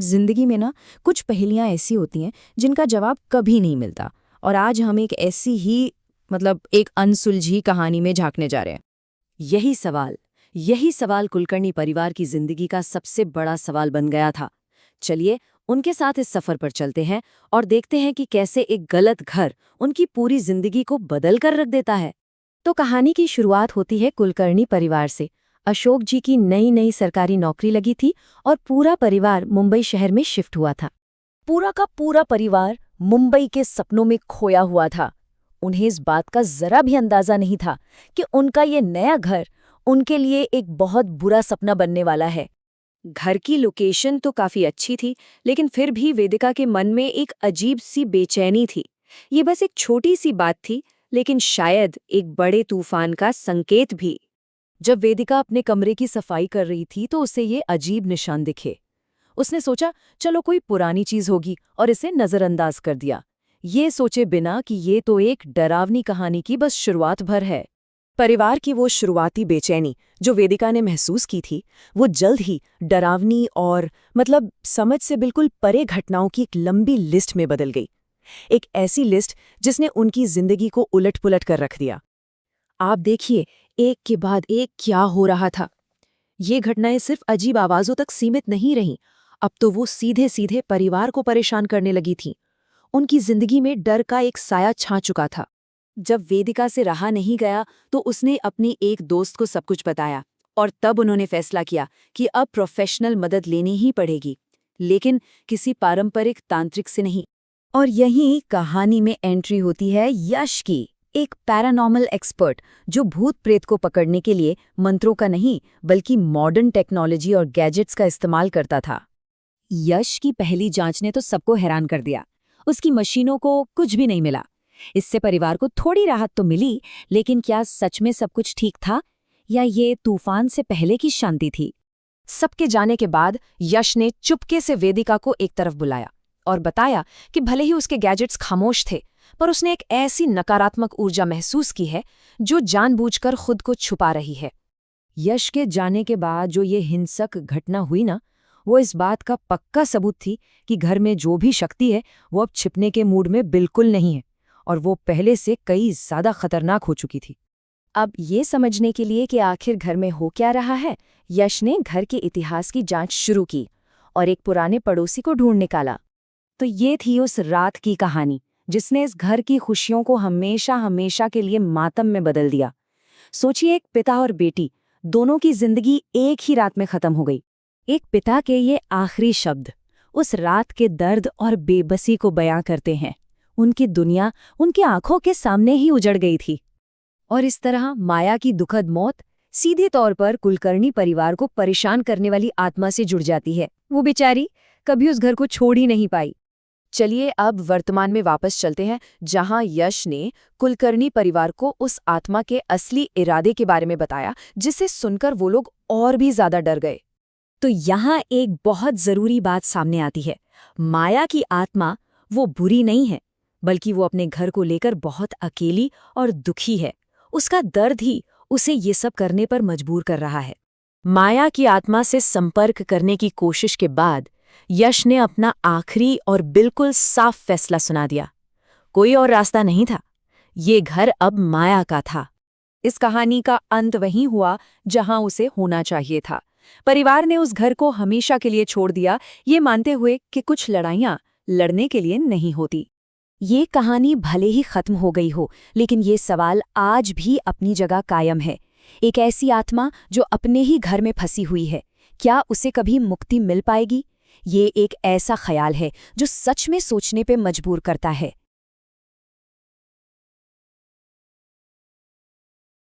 जिंदगी में ना कुछ पहेलियां ऐसी होती हैं जिनका जवाब कभी नहीं मिलता। और आज हम एक ऐसी ही एक अनसुलझी कहानी में झांकने जा रहे हैं। यही सवाल कुलकर्णी परिवार की जिंदगी का सबसे बड़ा सवाल बन गया था। चलिए उनके साथ इस सफर पर चलते हैं और देखते हैं कि कैसे एक गलत घर उनकी पूरी जिंदगी को बदल कर रख देता है। तो कहानी की शुरुआत होती है कुलकर्णी परिवार से। अशोक जी की नई नई सरकारी नौकरी लगी थी और पूरा परिवार मुंबई शहर में शिफ्ट हुआ था। पूरा का पूरा परिवार मुंबई के सपनों में खोया हुआ था। उन्हें इस बात का जरा भी अंदाजा नहीं था कि उनका ये नया घर उनके लिए एक बहुत बुरा सपना बनने वाला है। घर की लोकेशन तो काफी अच्छी थी, लेकिन फिर भी वेदिका के मन में एक अजीब सी बेचैनी थी। ये बस एक छोटी सी बात थी, लेकिन शायद एक बड़े तूफान का संकेत भी। जब वेदिका अपने कमरे की सफाई कर रही थी तो उसे ये अजीब निशान दिखे। उसने सोचा चलो कोई पुरानी चीज होगी और इसे नजरअंदाज कर दिया, ये सोचे बिना कि ये तो एक डरावनी कहानी की बस शुरुआत भर है। परिवार की वो शुरुआती बेचैनी जो वेदिका ने महसूस की थी, वो जल्द ही डरावनी और समझ से बिल्कुल परे घटनाओं की एक लंबी लिस्ट में बदल गई। एक ऐसी लिस्ट जिसने उनकी जिंदगी को उलट-पुलट कर रख दिया। आप देखिए एक के बाद एक क्या हो रहा था। ये घटनाएं सिर्फ अजीब आवाजों तक सीमित नहीं रहीं, अब तो वो सीधे सीधे परिवार को परेशान करने लगी थीं। उनकी जिंदगी में डर का एक साया छा चुका था। जब वेदिका से रहा नहीं गया तो उसने अपनी एक दोस्त को सब कुछ बताया और तब उन्होंने फैसला किया कि अब प्रोफेशनल मदद लेनी ही पड़ेगी, लेकिन किसी पारंपरिक तांत्रिक से नहीं। और यहीं कहानी में एंट्री होती है यश की, एक पैरानॉर्मल एक्सपर्ट जो भूत प्रेत को पकड़ने के लिए मंत्रों का नहीं बल्कि मॉडर्न टेक्नोलॉजी और गैजेट्स का इस्तेमाल करता था। यश की पहली जांच ने तो सबको हैरान कर दिया। उसकी मशीनों को कुछ भी नहीं मिला। इससे परिवार को थोड़ी राहत तो मिली, लेकिन क्या सच में सब कुछ ठीक था या ये तूफान से पहले की शांति थी? सबके जाने के बाद यश ने चुपके से वेदिका को एक तरफ बुलाया और बताया कि भले ही उसके गैजेट्स खामोश थे, पर उसने एक ऐसी नकारात्मक ऊर्जा महसूस की है जो जानबूझकर खुद को छुपा रही है। यश के जाने के बाद जो ये हिंसक घटना हुई ना, वो इस बात का पक्का सबूत थी कि घर में जो भी शक्ति है वो अब छिपने के मूड में बिल्कुल नहीं है और वो पहले से कई ज्यादा खतरनाक हो चुकी थी। अब ये समझने के लिए कि आखिर घर में हो क्या रहा है, यश ने घर के इतिहास की जांच शुरू की और एक पुराने पड़ोसी को ढूंढ निकाला। तो ये थी उस रात की कहानी जिसने इस घर की खुशियों को हमेशा हमेशा के लिए मातम में बदल दिया। सोचिए, एक पिता और बेटी दोनों की जिंदगी एक ही रात में खत्म हो गई। एक पिता के ये आखिरी शब्द उस रात के दर्द और बेबसी को बयां करते हैं। उनकी दुनिया उनकी आंखों के सामने ही उजड़ गई थी। और इस तरह माया की दुखद मौत सीधे तौर पर कुलकर्णी परिवार को परेशान करने वाली आत्मा से जुड़ जाती है। वो बेचारी कभी उस घर को छोड़ ही नहीं पाई। चलिए अब वर्तमान में वापस चलते हैं, जहां यश ने कुलकर्णी परिवार को उस आत्मा के असली इरादे के बारे में बताया, जिसे सुनकर वो लोग और भी ज्यादा डर गए। तो यहाँ एक बहुत जरूरी बात सामने आती है। माया की आत्मा वो बुरी नहीं है, बल्कि वो अपने घर को लेकर बहुत अकेली और दुखी है। उसका दर्द ही उसे ये सब करने पर मजबूर कर रहा है। माया की आत्मा से संपर्क करने की कोशिश के बाद यश ने अपना आखिरी और बिल्कुल साफ फैसला सुना दिया। कोई और रास्ता नहीं था, ये घर अब माया का था। इस कहानी का अंत वहीं हुआ जहां उसे होना चाहिए था। परिवार ने उस घर को हमेशा के लिए छोड़ दिया, ये मानते हुए कि कुछ लड़ाइयां लड़ने के लिए नहीं होती। ये कहानी भले ही खत्म हो गई हो, लेकिन ये सवाल आज भी अपनी जगह कायम है। एक ऐसी आत्मा जो अपने ही घर में फंसी हुई है, क्या उसे कभी मुक्ति मिल पाएगी? ये एक ऐसा ख्याल है जो सच में सोचने पे मजबूर करता है।